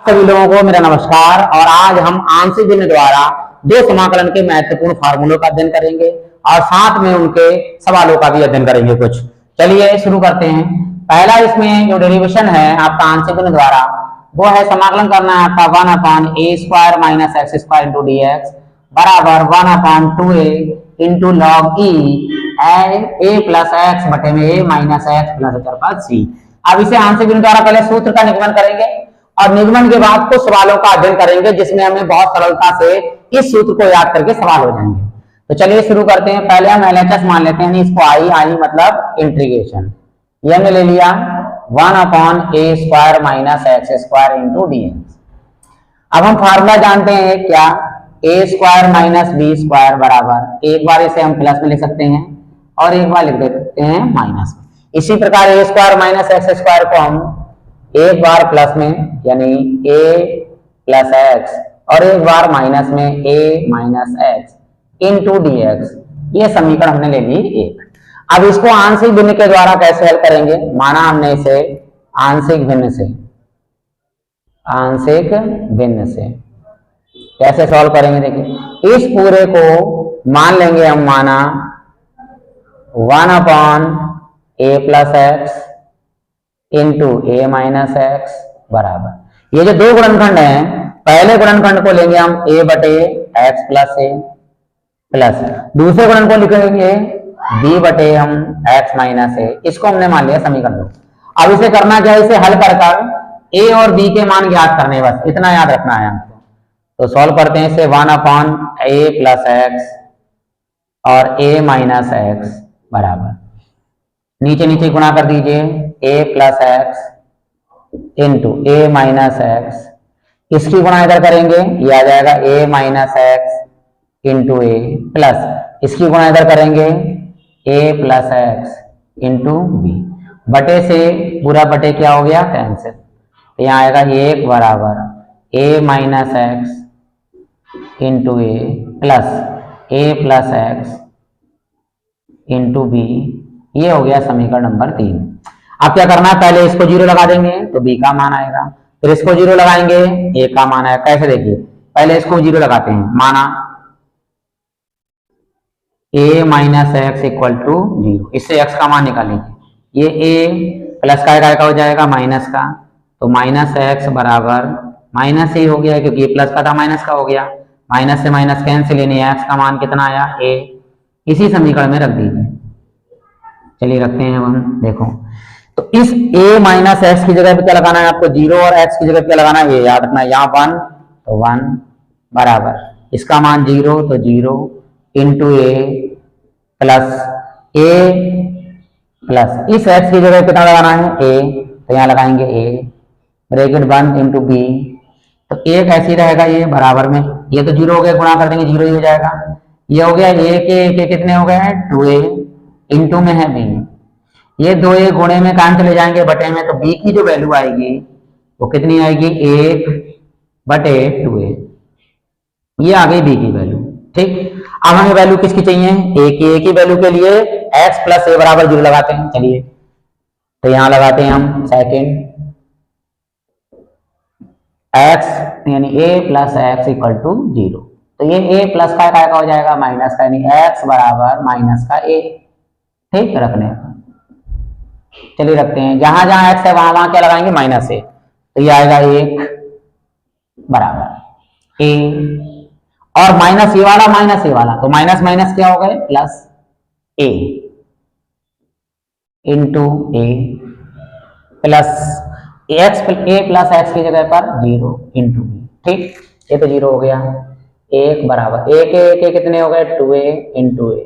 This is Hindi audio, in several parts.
सभी लोगों को मेरा नमस्कार। और आज हम आंशिक भिन्न द्वारा दो समाकलन के महत्वपूर्ण फार्मूलों का अध्ययन करेंगे और साथ में उनके सवालों का भी अध्ययन करेंगे कुछ। चलिए शुरू करते हैं। पहला इसमें जो डेरिवेशन है आपका आंशिक भिन्न द्वारा वो है समाकलन करना है आपका 1/a² - x² × dx बराबर 1/2a into log E a plus x बटे में a माइनस एक्स प्लस अचर c। अब इसे आंशिक भिन्न द्वारा पहले सूत्र का निगमन करेंगे और निगमन के बाद कुछ सवालों का अध्ययन करेंगे जिसमें हमें बहुत सरलता से इस सूत्र को याद करके सवाल हो जाएंगे। तो चलिए शुरू करते हैं। पहले हम LHS मान लेते हैं, इसको आई मतलब इंटीग्रेशन। ये हमने ले लिया 1/a² - x² × dx। अब हम फार्मूला जानते हैं क्या, a² - b² बराबर, एक बार इसे हम प्लस में लिख सकते हैं और एक बार लिख देते हैं माइनस में। इसी प्रकार a² - x² को हम एक बार प्लस में यानी a प्लस एक्स और एक बार माइनस में a minus x into dx। ये समीकरण हमने ले ली एक। अब इसको आंशिक भिन्न के द्वारा कैसे हल करेंगे, माना हमने इसे आंशिक भिन्न से कैसे सॉल्व करेंगे, देखिए इस पूरे को मान लेंगे हम, माना 1/a plus x into a minus x बराबर, ये जो दो गुणनखंड हैं, पहले गुणनखंड को लेंगे हम a बटे एक्स प्लस ए प्लस दूसरे गुणन को लिखेंगे b बटे हम x माइनस ए। इसको हमने मान लिया समीकरण 2। अब इसे करना क्या है, इसे हल कर a और b के मान ज्ञात करने, बस इतना याद रखना है हमको। तो सॉल्व करते हैं इसे 1/a प्लस एक्स और a माइनस एक्स बराबर, नीचे नीचे गुणा कर दीजिए a plus x into a minus x, इसकी गुणा इधर करेंगे ये आ जाएगा a minus x into a plus इसकी गुणा इधर करेंगे a plus x into b, बटे से पूरा बटे क्या हो गया कैंसिल, तो यहाँ आएगा 1 बराबर a minus x into a plus a plus x into b. ये हो गया समीकरण नंबर 3। अब क्या करना है, पहले इसको 0 लगा देंगे तो b का मान आएगा, फिर इसको 0 लगाएंगे a का मान आएगा। कैसे, देखिए पहले इसको 0 लगाते हैं, माना a minus x equal to 0, इससे x का मान निकालेंगे, ये a प्लस का हो जाएगा माइनस का, तो माइनस एक्स बराबर माइनस ही हो गया क्योंकि प्लस का था माइनस का हो गया, माइनस से माइनस कैंसिल, यानी x का मान कितना आया a, इसी समीकरण में रख दीजिए। चलिए रखते हैं हम, देखो तो इस a माइनस एक्स की जगह पे क्या लगाना है आपको, 0 और x की जगह पे क्या लगाना है, ये याद रखना है, यहाँ 1 तो 1 बराबर इसका मान 0 तो 0 into a plus a plus इस x की जगह पे कितना लगाना है a, तो यहाँ लगाएंगे a ब्रैकेट 1 इंटू b, तो एक ऐसी रहेगा ये बराबर में, ये तो 0 हो गया, गुणा कर देंगे 0 ही हो जाएगा। ये हो गया a के कितने हो गए हैं 2a इंटू में है b, ये 2a गुणे में काम चले जाएंगे बटे में, तो b की जो वैल्यू आएगी वो कितनी आएगी 1 बटे 2a, ये आ गई b की वैल्यू। ठीक, अब हमें वैल्यू किसकी चाहिए, a की वैल्यू के लिए x प्लस a बराबर 0 लगाते हैं। चलिए तो यहां लगाते हैं हम सेकेंड x यानी a plus x equal to 0, तो ये a प्लस का हो जाएगा माइनस का, यानी x बराबर माइनस का a। ठीक, रखने चलिए रखते हैं, जहां जहां x है वहां वहां क्या लगाएंगे माइनस a, तो ये आएगा 1 बराबर a और माइनस ये वाला माइनस ये वाला, तो माइनस माइनस क्या हो गए plus a into a plus x a plus x की जगह पर 0 इंटू बी। ठीक, ये तो 0 हो गया, 1 बराबर a के कितने हो गए 2a इंटू a,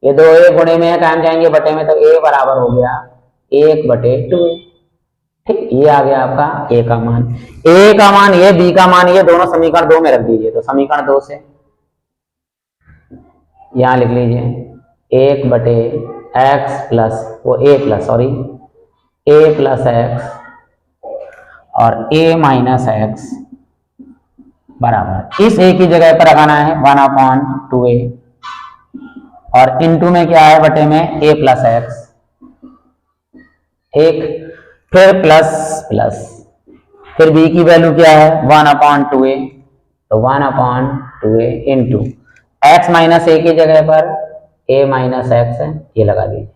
ये 2a गुणे में काम जाएंगे बटे में, तो a बराबर हो गया 1 बटे 2a। ठीक, ये आ गया आपका a का मान, a का मान ये b का मान, ये दोनों समीकरण 2 में रख दीजिए, तो समीकरण 2 से यहां लिख लीजिए 1 बटे एक्स प्लस वो a plus sorry a plus x और a माइनस एक्स बराबर, इस a की जगह पर लगाना है 1/2a और इनटू में क्या है बटे में a प्लस एक्स, ठीक, फिर प्लस प्लस फिर b की वैल्यू क्या है 1/2a, तो 1/2a इंटू x माइनस ए की जगह पर a माइनस एक्स है, ये लगा दीजिए।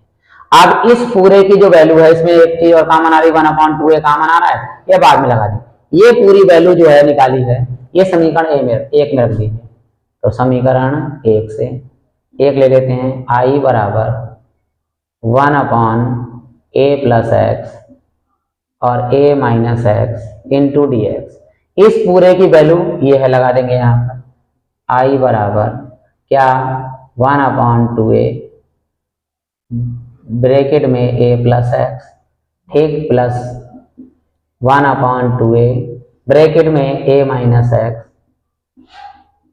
अब इस पूरे की जो वैल्यू है इसमें एक चीज और कॉमन आ रही 1/2a कॉमन आ रहा है, ये बाद में लगा दी। ये पूरी वैल्यू जो है निकाली है, ये समीकरण एक में रख दीजिए। तो समीकरण एक से एक ले लेते हैं, i बराबर 1/a प्लस एक्स और a minus x into d x. इस पूरे की वैल्यू ये है, लगा देंगे यहाँ पर i बराबर क्या 1/2a ब्रैकेट में a प्लस एक्स, ठीक, प्लस 1/2a ब्रैकेट में a माइनस एक्स,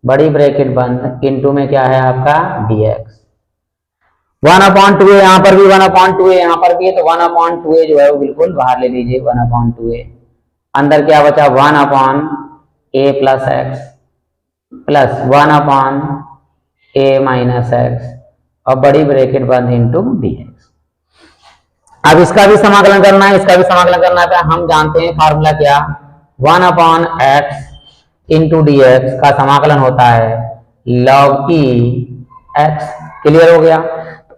बड़ी ब्रैकेट बंद, इंटू में क्या है आपका dx। 1/2a यहाँ पर भी 1/2a यहाँ पर भी है, तो 1/2a जो है वो बिल्कुल बाहर ले लीजिए। 1/2a अंदर क्या बचा 1/a plus x plus 1/a minus x और बड़ी ब्रैकेट बंद इंटू dx। अब इसका भी समाकलन करना है, इसका भी समाकलन करना है। हम जानते हैं फार्मूला क्या, 1/x इंटू डी एक्स का समाकलन होता है log e x। क्लियर हो गया।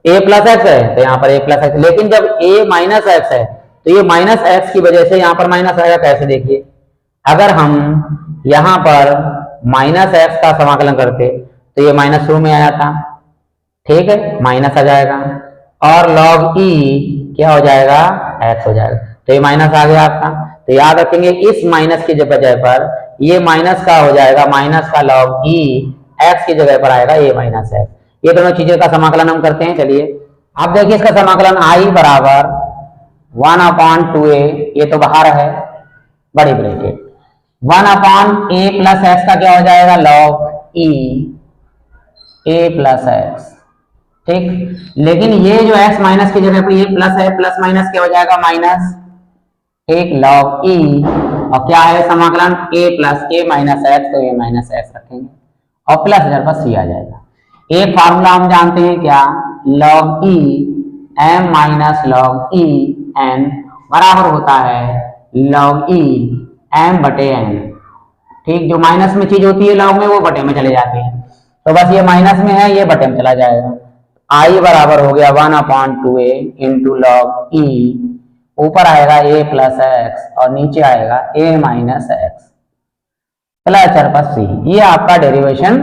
a प्लस एक्स है तो यहाँ पर a प्लस एक्स, लेकिन जब a माइनस एक्स है तो ये माइनस एक्स की वजह से यहाँ पर माइनस आएगा। कैसे देखिए, अगर हम यहाँ पर माइनस एक्स का समाकलन करते तो ये माइनस शुरू में आ जाता, ठीक है, माइनस आ जाएगा और log e क्या हो जाएगा x हो जाएगा, तो ये माइनस आ गया आपका। तो याद रखेंगे इस माइनस की जगह पर ये माइनस का हो जाएगा, माइनस का log e x की जगह पर आएगा a माइनस एक्स। ये दोनों चीजों का समाकलन हम करते हैं। चलिए आप देखिए इसका समाकलन i बराबर 1/2a, ये तो बाहर है बड़ी ब्रैकेट, 1/a प्लस एक्स का क्या हो जाएगा log e a plus x, ठीक। लेकिन ये जो x माइनस की जगह पर ये प्लस है, प्लस माइनस क्या हो जाएगा माइनस, ठीक, log e और क्या है समाकलन a plus a minus x, तो a माइनस एक्स रखेंगे और प्लस इधर पर c आ जाएगा। एक फार्मूला हम जानते हैं क्या, log e m minus log e n बराबर होता है log e m बटे n, ठीक। जो माइनस में चीज होती है log में वो बटे में चले जाते हैं, तो बस ये माइनस में है ये बटे में चला जाएगा। i बराबर हो गया 1/2a इंटू log e, ऊपर आएगा a प्लस एक्स और नीचे आएगा a माइनस एक्स प्लस चर पर c। ये आपका डेरिवेशन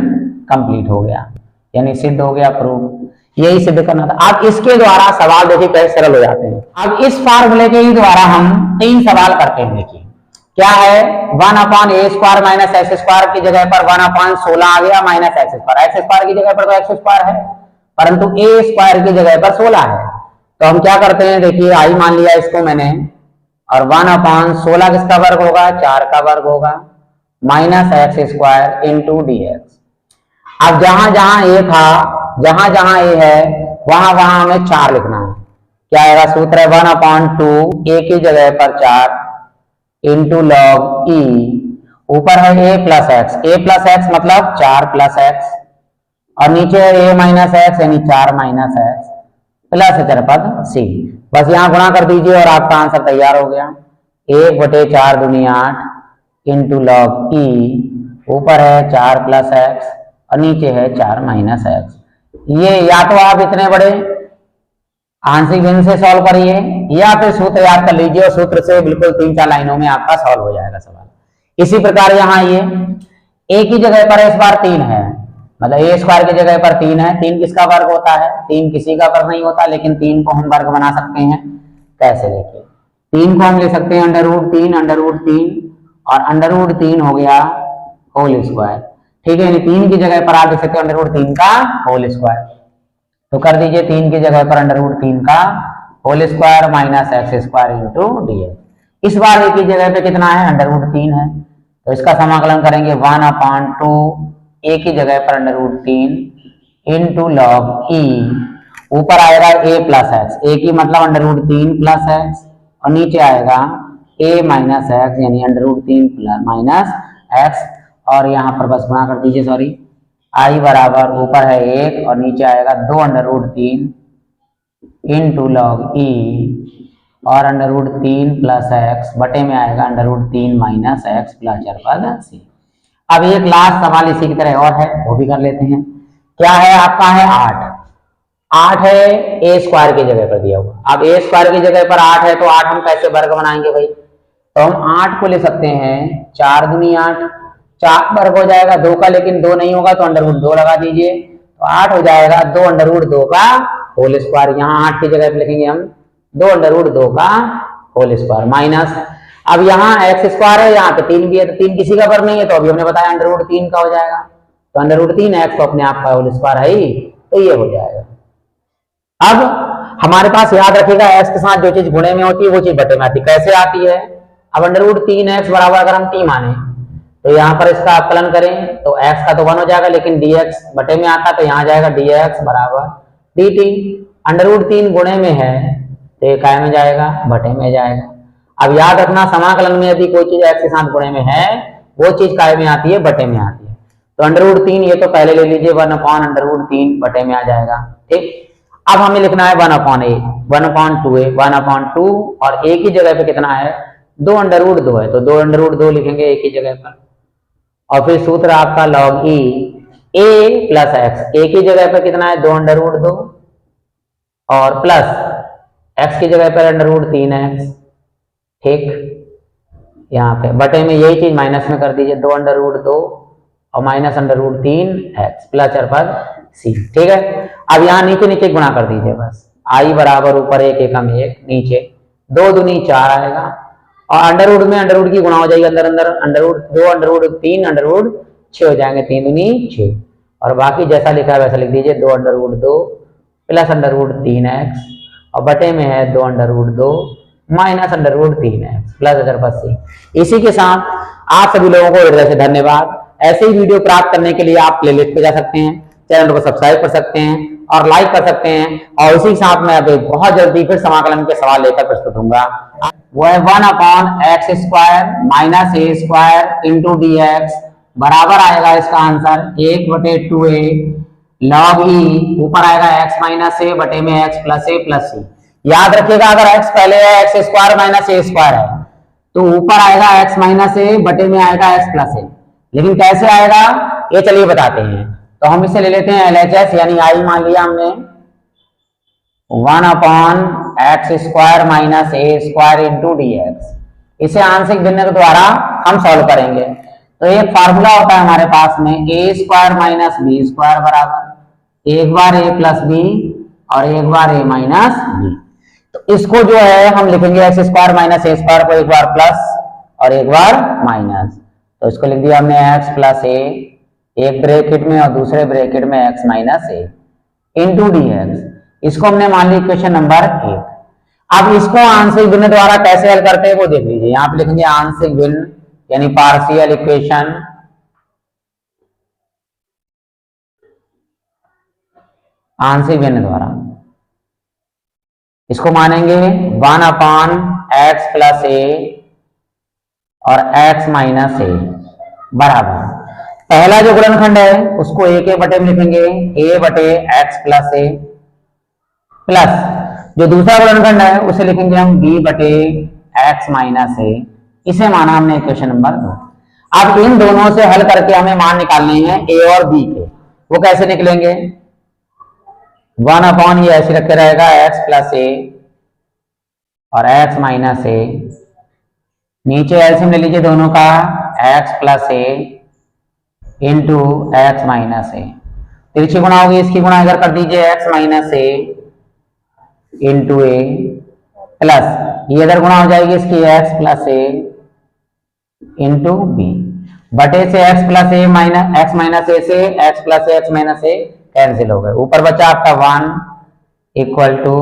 कंप्लीट हो गया, यानी सिद्ध हो गया, प्रूव। यही सिद्ध करना था। अब इसके द्वारा सवाल देखिए कैसे सरल हो जाते हैं। अब इस फार्मूले के ही द्वारा हम 3 सवाल करते हैं। देखिए क्या है, 1/a square minus x square की जगह पर 1/16 आ गया minus x square. X square की जगह पर तो एक्स स्क्वायर है, परंतु a स्क्वायर की जगह पर 16 है। तो हम क्या करते हैं, देखिए आई मान लिया इसको मैंने, और 1/16 किसका वर्ग होगा, 4 का वर्ग होगा, minus x square into d x. अब जहां जहां ए था, जहां जहां ए है वहां वहां हमें 4 लिखना है। क्या आएगा, सूत्र है 1/2 ए की जगह पर 4 इंटू लॉग ई, ऊपर है ए प्लस एक्स, ए प्लस एक्स मतलब 4 प्लस एक्स और नीचे है ए माइनस एक्स यानी 4 माइनस एक्स प्लस चरपद सी। बस यहाँ गुणा कर दीजिए और आपका आंसर तैयार हो गया। 1/4 दूनी 8 इंटू लॉग ई, ऊपर है 4 प्लस एक्स और नीचे है 4 माइनस एक्स। ये या तो आप इतने बड़े आंशिक भिन्न से सॉल्व करिए या फिर सूत्र याद कर लीजिए और सूत्र से बिल्कुल 3-4 लाइनों में आपका सॉल्व हो जाएगा सवाल। इसी प्रकार यहाँ ये ए की जगह पर इस बार 3 है, मतलब ए स्क्वायर की जगह पर 3 है। 3 किसका वर्ग होता है, 3 किसी का वर्ग नहीं होता, लेकिन 3 को हम वर्ग बना सकते हैं। कैसे, देखिए 3 को हम ले सकते हैं √3 और √3 हो गया होल स्क्वायर, ठीक है। यानी 3 की जगह पर आप देख सकते हो √3 का होल स्क्वायर, तो कर दीजिए 3 की जगह पर √3 का whole square minus x square into d x. इस बार ए की जगह पे कितना है, √3 है, तो इसका समाकलन करेंगे 1/2 ए की जगह पर √3 इंटू लॉग ई, ऊपर आएगा ए प्लस एक्स, ए की मतलब √3 प्लस एक्स और नीचे आएगा ए माइनस एक्स यानी √3 माइनस एक्स, और यहाँ पर बस गुणा कर दीजिए, सॉरी, आई बराबर ऊपर है 1 और नीचे आएगा 2 √3 इंटू लॉग ई, और अंडर रूट 3 प्लस एक्स बटे में आएगा under root 3 minus x plus चरपद सी। अब एक लास्ट सवाल इसी की तरह और है, वो भी कर लेते हैं। क्या है आपका, है 8 है ए स्क्वायर की जगह पर दिया हुआ। अब ए स्क्वायर की जगह पर 8 है तो 8 हम कैसे वर्ग बनाएंगे भाई, तो हम 8 को ले सकते हैं 4 दूनी 8, 4 वर्ग हो जाएगा 2 का, लेकिन 2 नहीं होगा तो अंडर रूट 2 लगा दीजिए, तो 8 हो जाएगा 2 अंडर रूट 2 का होल स्क्वायर। यहाँ 8 की जगह पे लिखेंगे हम 2 अंडर रूट 2 का होल स्क्वायर माइनस, अब यहाँ एक्स स्क्वायर है, यहाँ पे 3 भी है तो 3 किसी का वर्ग नहीं है, तो अभी हमने बताया अंडर रूट 3 का हो जाएगा, तो अंडर रूट 3 एक्स तो अपने आप का होल स्क्वायर है ही, तो ये हो जाएगा। अब हमारे पास याद रखिएगा एक्स के साथ जो चीज गुणे में होती है वो चीज बटे में आती है। कैसे आती है, अब अंडर रूट 3 एक्स बराबर अगर हम टी माने तो यहाँ पर इसका अवकलन करें तो x का तो 1 हो जाएगा, लेकिन dx बटे में आता तो यहाँ जाएगा dx बराबर dt। अंडर रूट 3 गुणे में है तो ये काय में जाएगा, बटे में जाएगा। अब याद रखना समाकलन में यदि कोई चीज x के साथ गुणे में है वो चीज काय में आती है, बटे में आती है। तो अंडर रूट 3 ये तो पहले ले लीजिए 1 अपॉन अंडर रूट 3 बटे में आ जाएगा, ठीक। अब हमें लिखना है 1 अपॉन ए, 1 अपॉन 2a, 1 अपॉन 2 और a की जगह पे कितना है 2 अंडर रूट 2 है, तो 2 अंडर रूट 2 लिखेंगे a की जगह पर, और फिर सूत्र आपका लॉग ई ए प्लस एक्स, ए की जगह पर कितना है 2 अंडर रूट 2 और प्लस एक्स की जगह पर अंडर रूट 3 एक्स, ठीक। यहाँ पे बटे में यही चीज माइनस में कर दीजिए 2 अंडर रूट 2 और minus under root 3 x plus चरपद सी, ठीक है। अब यहाँ नीचे नीचे गुणा कर दीजिए बस, आई बराबर ऊपर 1 एकम 1, नीचे 2 दूनी 4 आएगा, और अंडर रूट में अंडर रूट की गुणा हो जाएगी, अंदर अंदर under root 2 under root 3 under root 6 हो जाएंगे, 3 दूनी 6, और बाकी जैसा लिखा है वैसा लिख दीजिए 2 under root 2 plus under root 3 x और बटे में है 2 under root 2 minus under root 3 x plus चरपद सी। इसी के साथ आप सभी लोगों को हृदय से धन्यवाद। ऐसे ही वीडियो प्राप्त करने के लिए आप प्लेलिस्ट पे जा सकते हैं, चैनल को सब्सक्राइब कर सकते हैं और लाइक कर सकते हैं, और इसी के साथ मैं अभी बहुत जल्दी फिर समाकलन के सवाल लेकर प्रस्तुत होऊंगा। वो है 1 अपॉन एक्स स्क्वायर माइनस ए स्क्वायर इंटू डी एक्स बराबर आएगा इसका आंसर 1/2a लॉग ई, ऊपर आएगा x माइनस ए बटे में x प्लस ए प्लस सी। याद रखिएगा अगर x पहले है एक्स स्क्वायर माइनस ए स्क्वायर है तो ऊपर आएगा x माइनस ए बटे में आएगा x प्लस ए, लेकिन कैसे आएगा ये चलिए बताते हैं। तो हम इसे ले लेते हैं LHS, यानी आई मान लिया हमने 1 अपॉन एक्स स्क्वायर माइनस ए स्क्वायर इंटू डी एक्स, इसे आंशिक भिन्न के द्वारा हम सॉल्व करेंगे। तो एक फार्मूला होता है हमारे पास में ए स्क्वायर माइनस बी स्क्वायर बराबर एक बार ए प्लस बी और एक बार ए माइनस बी। तो इसको जो है हम लिखेंगे एक्स स्क्वायर माइनस ए स्क्वायर को एक बार प्लस और एक बार माइनस, तो इसको लिख दिया हमने एक्स प्लस ए एक ब्रैकेट में और दूसरे ब्रैकेट में x minus a into d x, इसको हमने मान ली इक्वेशन नंबर 1। अब इसको आंशिक भिन्न द्वारा कैसे हल करते हैं वो देख लीजिए। यहाँ पे लिखेंगे आंशिक भिन्न यानी पार्शियल इक्वेशन, आंशिक भिन्न द्वारा इसको मानेंगे 1 अपॉन एक्स प्लस ए और एक्स माइनस ए बराबर पहला जो गुणनखंड है उसको ए के बटे में लिखेंगे ए बटे एक्स प्लस ए प्लस जो दूसरा गुणनखंड है उसे लिखेंगे हम बी बटे एक्स माइनस ए, इसे माना हमने इक्वेशन नंबर 2। अब इन दोनों से हल करके हमें मान निकालने हैं ए और बी के, वो कैसे निकलेंगे 1 अपॉन ये ऐसे रखे रहेगा एक्स प्लस ए और एक्स माइनस ए, नीचे एलसीएम ले लीजिए दोनों का x plus a into x minus a, तिरछी गुणा होगी इसकी गुणा अगर कर दीजिए x minus a into a plus ये इधर गुणा हो जाएगी इसकी x plus a into b बटे से x plus a minus x minus a से x plus a x minus a cancel हो गए, ऊपर बचा आपका 1 equal to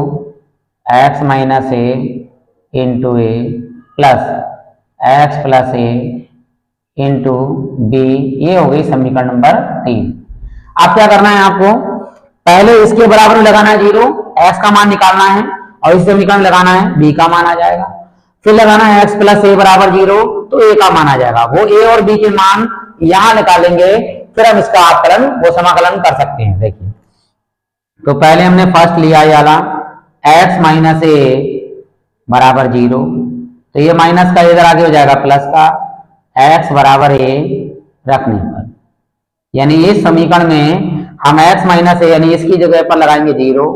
x minus a into a plus x plus a into b, ये हो गई समीकरण नंबर 3। अब क्या करना है आपको, पहले इसके बराबर में लगाना है 0, एक्स का मान निकालना है और इस समीकरण लगाना है बी का मान आ जाएगा, फिर लगाना है एक्स प्लस ए बराबर 0 तो ए का मान आ जाएगा, वो ए और बी के मान यहां निकालेंगे, फिर हम इसका आकलन वो समाकलन कर सकते हैं। देखिए तो पहले हमने फर्स्ट लिया ये वाला एक्स माइनस ए बराबर 0, तो ये माइनस का इधर आगे हो जाएगा प्लस का, x बराबर a रखने पर, यानी इस समीकरण में हम x माइनस ए यानी इसकी जगह पर लगाएंगे 0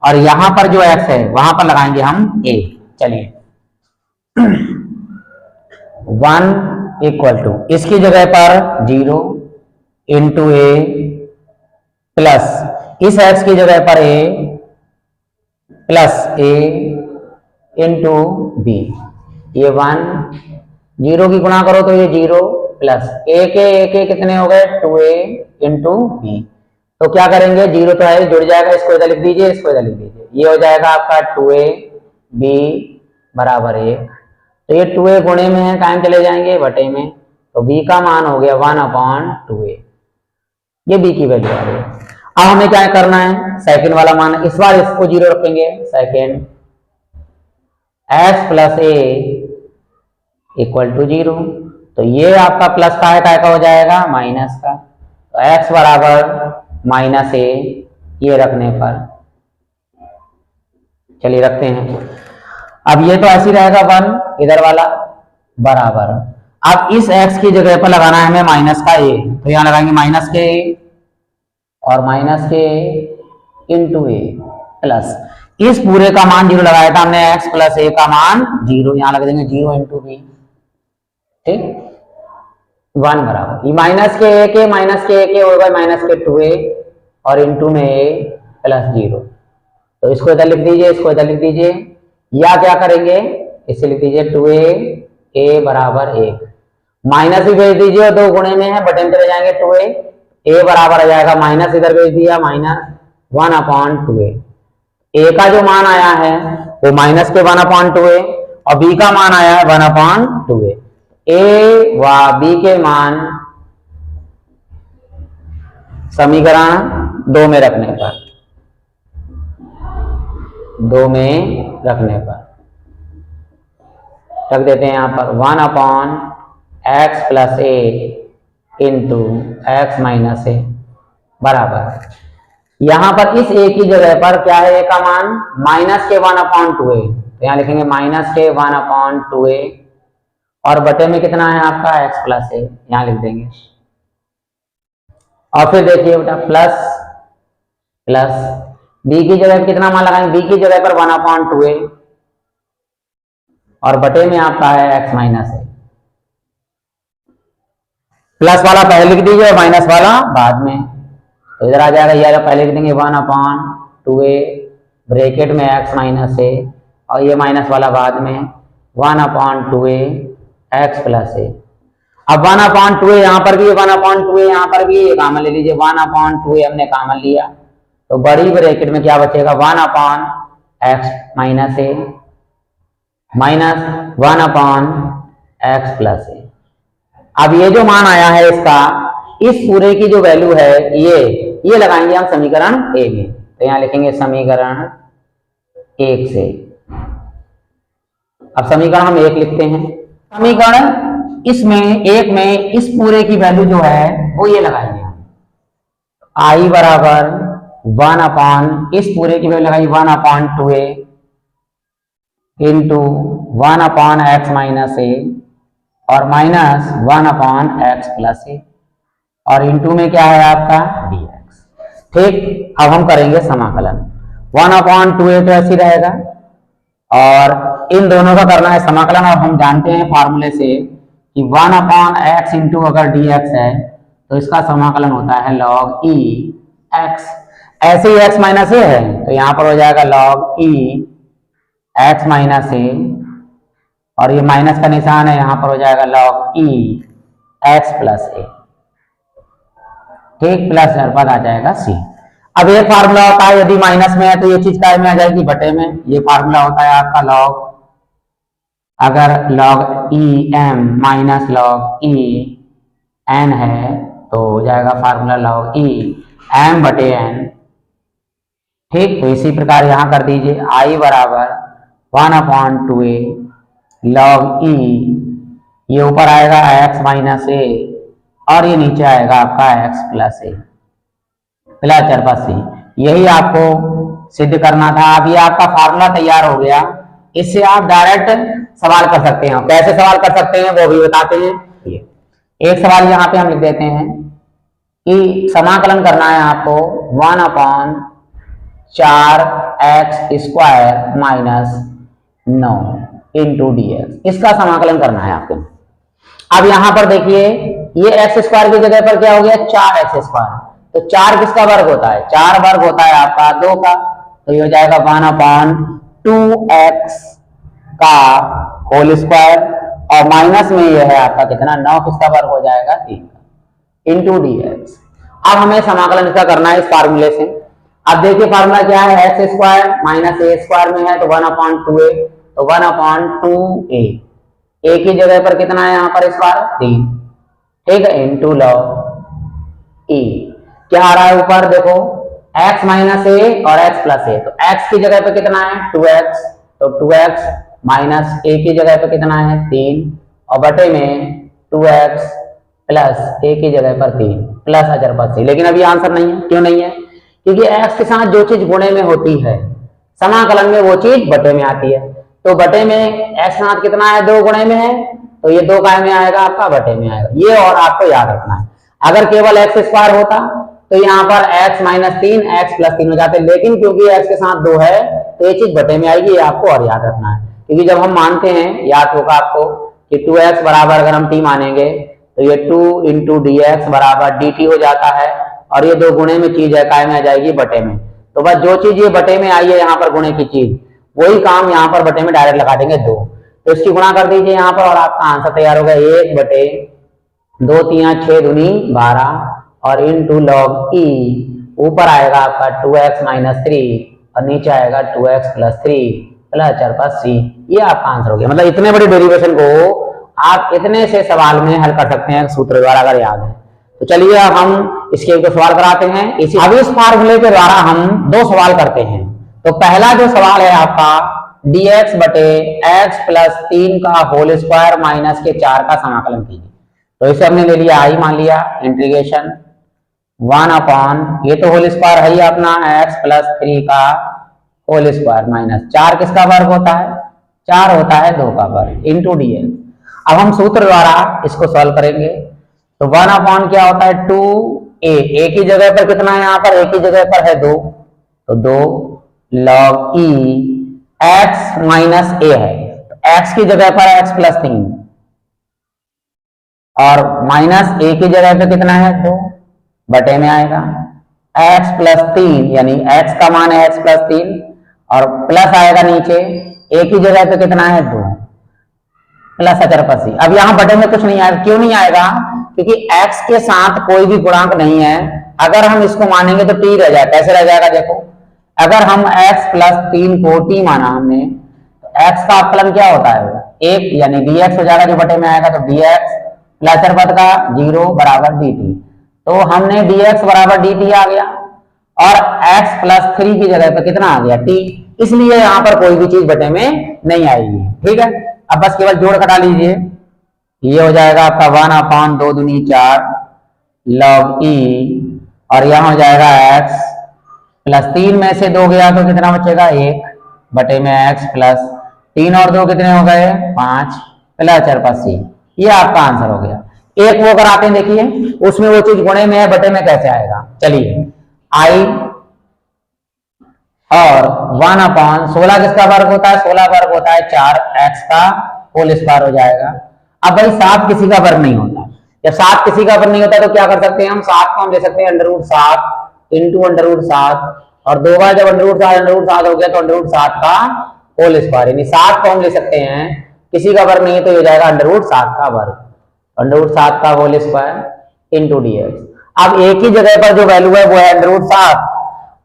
और यहां पर जो x है वहां पर लगाएंगे हम a। चलिए 1 इक्वल टू इसकी जगह पर 0 इंटू ए प्लस इस x की जगह पर a plus a into b, ये 1 0 की गुणा करो तो ये 0 प्लस a के कितने हो गए 2a इंटू बी, तो क्या करेंगे 0 तो है जुड़ जाएगा, इसको इधर लिख दीजिए, इसको इधर लिख दीजिए, ये हो जाएगा आपका 2a b बराबर 1, तो ये 2a गुणे में है, कायम चले जाएंगे बटे में, तो b का मान हो गया 1/2a, ये b की वैल्यू आ गई। अब हमें क्या करना है, सेकंड वाला मान, इस बार इसको 0 रखेंगे, second x plus a equal to 0, तो ये आपका प्लस का है, काय का हो जाएगा माइनस का, तो x बराबर माइनस a, ये रखने पर, चलिए रखते हैं, अब ये तो ऐसे ही रहेगा 1 इधर वाला बराबर, अब इस x की जगह पर लगाना है हमें माइनस का a, तो यहां लगाएंगे माइनस के a और माइनस के इंटू ए प्लस इस पूरे का मान 0 लगाया था हमने, x प्लस a का मान 0, यहां लगा देंगे 0 इंटू बी, ठीक 1 बराबर, ये माइनस के a के होगा माइनस के 2a और इंटू में a प्लस 0, तो इसको इधर लिख दीजिए, इसको इधर लिख दीजिए, या क्या करेंगे इसे लिख दीजिए 2a a बराबर 1, माइनस ही भेज दीजिए और 2 गुणे में है बटे में चले जाएंगे 2a, a बराबर आ जाएगा माइनस इधर भेज दिया माइनस 1/2a, a का जो मान आया है वो माइनस के 1/2a और b का मान आया है 1/2a, a व b के मान समीकरण 2 में रखने पर, 2 में रखने पर रख देते हैं यहां पर 1/x plus a into x minus A बराबर, यहां पर इस a की जगह पर क्या है a का मान माइनस के 1/2a, तो यहां लिखेंगे माइनस के 1/2a और बटे में कितना है आपका x प्लस a, यहां लिख देंगे, और फिर देखिए बेटा प्लस प्लस b की जगह पर कितना मान लगाएंगे, b की जगह पर 1/2a और बटे में आपका है x माइनस a, प्लस वाला पहले लिख दीजिए और माइनस वाला बाद में, तो इधर आ जाएगा, ये पहले लिख देंगे 1/2a ब्रैकेट में x माइनस a और ये माइनस वाला बाद में 1/2a x प्लस a, अब 1/2a यहाँ पर भी 1/2a यहाँ पर भी कॉमन ले लीजिए, 1/2a हमने कॉमन लिया, तो बड़ी ब्रैकेट में क्या बचेगा 1/x minus a minus 1/x plus a। अब ये जो मान आया है इसका, इस पूरे की जो वैल्यू है ये लगाएंगे हम समीकरण 1 में, तो यहां लिखेंगे समीकरण 1 से, अब समीकरण हम 1 लिखते हैं, समीकरण इसमें 1 में इस पूरे की वैल्यू जो है वो ये लगाएंगे हम, i बराबर 1 इस पूरे की वैल्यू लगाई 1/2a into 1/x minus a और माइनस 1/x प्लस a और इंटू में क्या है आपका dx, ठीक। अब हम करेंगे समाकलन, 1/2a तो ऐसे रहेगा और इन दोनों का करना है समाकलन, और हम जानते हैं फॉर्मूले से कि 1/x इंटू अगर dx है तो इसका समाकलन होता है log e x, ऐसे ही x माइनस a है तो यहाँ पर हो जाएगा log e x minus a और ये माइनस का निशान है, यहां पर हो जाएगा log e x plus a, ठीक, प्लस पद आ जाएगा c। अब ये फार्मूला होता है यदि माइनस में है तो ये चीज काय में आ जाएगी बटे में, ये फार्मूला होता है आपका log, अगर log e m minus log e n है तो हो जाएगा फार्मूला log e m बटे n, ठीक। तो इसी प्रकार यहां कर दीजिए i बराबर 1/2a log e, ये ऊपर आएगा x माइनस a और ये नीचे आएगा आपका x प्लस a प्लस चरपा c, यही आपको सिद्ध करना था। अब ये आपका फार्मूला तैयार हो गया इससे आप डायरेक्ट सवाल कर सकते हैं। कैसे सवाल कर सकते हैं वो भी बताते हैं। एक सवाल यहाँ पे हम लिख देते हैं कि समाकलन करना है आपको 1/4x² माइनस 9 इंटू dx, इसका समाकलन करना है आपको। अब यहां पर देखिए ये x² की जगह पर क्या हो गया 4x², तो 4 किसका वर्ग होता है, 4 वर्ग होता है आपका 2 का, तो ये हो जाएगा 1/2x का होल स्क्वायर, और माइनस में ये है आपका कितना 9 किसका वर्ग हो जाएगा 3 का इंटू dx। अब हमें समाकलन इसका करना है इस फार्मूले से। अब देखिए फार्मूला क्या है, x² माइनस a² में है तो 1/2a, तो 1/2a, a की जगह पर कितना है यहाँ पर इस बार 3, ठीक है, इंटू log e। क्या आ रहा है ऊपर देखो x माइनस a और x प्लस a, तो x की जगह पे कितना है 2x, तो 2x माइनस a की जगह पे कितना है 3, और बटे में 2x प्लस a की जगह पर 3 प्लस अचर से। लेकिन अभी आंसर नहीं है, क्यों नहीं है, क्योंकि x के साथ जो चीज गुणे में होती है समाकलन में वो चीज बटे में आती है। तो बटे में x साथ कितना है 2 गुणे में है, तो ये 2 काय में आएगा आपका बटे में आएगा, ये और आपको याद रखना है। अगर केवल x² होता तो यहाँ पर x माइनस 3 x प्लस 3 हो जाते, लेकिन क्योंकि x के साथ 2 है तो ये चीज बटे में आएगी, ये आपको और याद रखना है। क्योंकि जब हम मानते हैं, याद होगा आपको कि 2x बराबर अगर हम t मानेंगे तो ये 2 इंटू dx बराबर dt हो जाता है, और ये 2 गुणे में चीज है काय में आ जाएगी बटे में। तो बस जो चीज ये बटे में आई है यहाँ पर गुणे की चीज, वही काम यहाँ पर बटे में डायरेक्ट लगा देंगे 2, तो इसकी गुणा कर दीजिए यहाँ पर और आपका आंसर तैयार हो गया 1/2 3 6 दूनी 12 और इंटू log e, ऊपर आएगा आपका 2x माइनस 3 और नीचे आएगा 2x प्लस 3 प्लस अचर पर c। ये आपका आंसर हो गया। मतलब इतने बड़े डेरिवेशन को आप इतने से सवाल में हल कर सकते हैं सूत्र द्वारा अगर याद है। तो चलिए अब हम इसके एक सवाल कराते हैं। अब इस फार्मूले के द्वारा हम 2 सवाल करते हैं। तो पहला जो सवाल है आपका dx बटे x प्लस 3 का होल स्क्वायर माइनस के 4 का समाकलन कीजिए। तो इसे हमने ले लिया i, मान लिया इंटीग्रेशन 1 ये तो होल स्क्वायर है ही अपना x प्लस 3 का होल स्क्वायर माइनस 4 किसका वर्ग होता है 4 होता है 2 का वर्ग इंटू dx। अब हम सूत्र द्वारा इसको सॉल्व करेंगे। तो 1 क्या होता है 2a, a की जगह पर कितना है यहाँ पर, a की जगह पर है 2, तो 2 log e x minus a है, तो x की जगह पर x प्लस 3 और माइनस a की जगह पे कितना है 2 बटे में आएगा x प्लस 3, यानी x का मान है x प्लस 3 और प्लस आएगा नीचे a की जगह पे कितना है 2 प्लस अचर पर c। अब यहाँ बटे में कुछ नहीं आएगा, क्यों नहीं आएगा, क्योंकि x के साथ कोई भी गुणांक नहीं है। अगर हम इसको मानेंगे तो t रह जाएगा। कैसे रह जाएगा देखो, अगर हम x प्लस 3 को t माना हमने, तो x का अवकलन क्या होता है 1, यानी dx हो जाएगा जो बटे में आएगा, तो dx प्लस अचर पद का 0 बराबर dt। तो हमने dx बराबर dt आ गया और x प्लस 3 की जगह पर कितना आ गया t, इसलिए यहाँ पर कोई भी चीज बटे में नहीं आएगी। ठीक है, अब बस केवल जोड़ घटा लीजिए। ये हो जाएगा आपका 1/2 दूनी 4 log e, और यहाँ हो जाएगा x प्लस 3 में से 2 गया तो कितना बचेगा 1 बटे में x प्लस 3 और 2 कितने हो गए 5 प्लस अचर पर c। ये आपका आंसर हो गया। एक वो अगर आते हैं देखिए उसमें वो चीज गुणे में है, बटे में कैसे आएगा। चलिए i और 1/16 किसका वर्ग होता है 16 वर्ग होता है 4x का होल स्क्वायर हो जाएगा। अब भाई 7 किसी का वर्ग नहीं होता, जब 7 किसी का वर्ग नहीं होता तो क्या कर सकते हैं हम, 7 को हम ले सकते हैं √7 इंटू √7 और 2 बार जब √7 हो गया तो √7 का होल स्क्वायर, यानी 7 को हम ले सकते हैं किसी का वर्ग नहीं है तो ये जाएगा √7 का वर्ग, √7 का होल स्क्वायर इंटू dx। अब एक ही जगह पर जो वैल्यू है वो है √7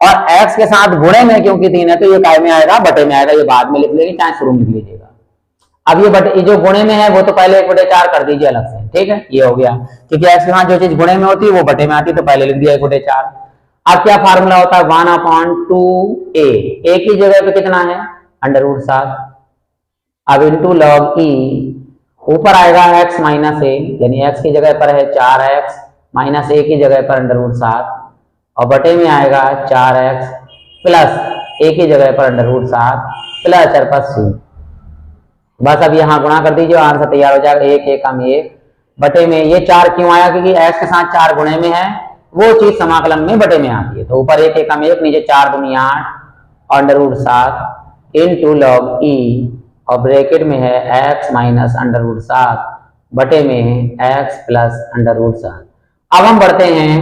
और x के साथ गुणे में क्योंकि 3 है तो ये काय में आएगा बटे में आएगा। ये बाद में लिख लेंगे चाहे शुरू में लिख लीजिएगा। अब ये बटे जो गुणे में है वो तो पहले 1/4 कर दीजिए अलग से। ठीक है, ये हो गया, क्योंकि x के साथ जो चीज गुणे में होती है वो बटे में आती है तो पहले लिख दिया 1/4। अब क्या फार्मूला होता है 1/2a, a की जगह पे कितना है √7, अब इंटू log e, ऊपर आएगा x माइनस a, यानी x की जगह पर है 4x माइनस a की जगह पर √7 और बटे में आएगा 4x प्लस a की जगह पर √7 प्लस अचर पर c। बस अब यहाँ गुणा कर दीजिए, आंसर तैयार हो जाएगा। 1 एकम 1 बटे में ये 4 क्यों आया, क्योंकि x के साथ 4 गुणे में है, वो चीज समाकलन में बटे में आती है। तो ऊपर 1 एकम 1, नीचे 4 दूनी 8 अंडर रूट 7 इंटू लॉग ई, और ब्रैकेट में है x माइनस अंडर रूट 7 बटे में x प्लस अंडर रूट 7। अब हम बढ़ते हैं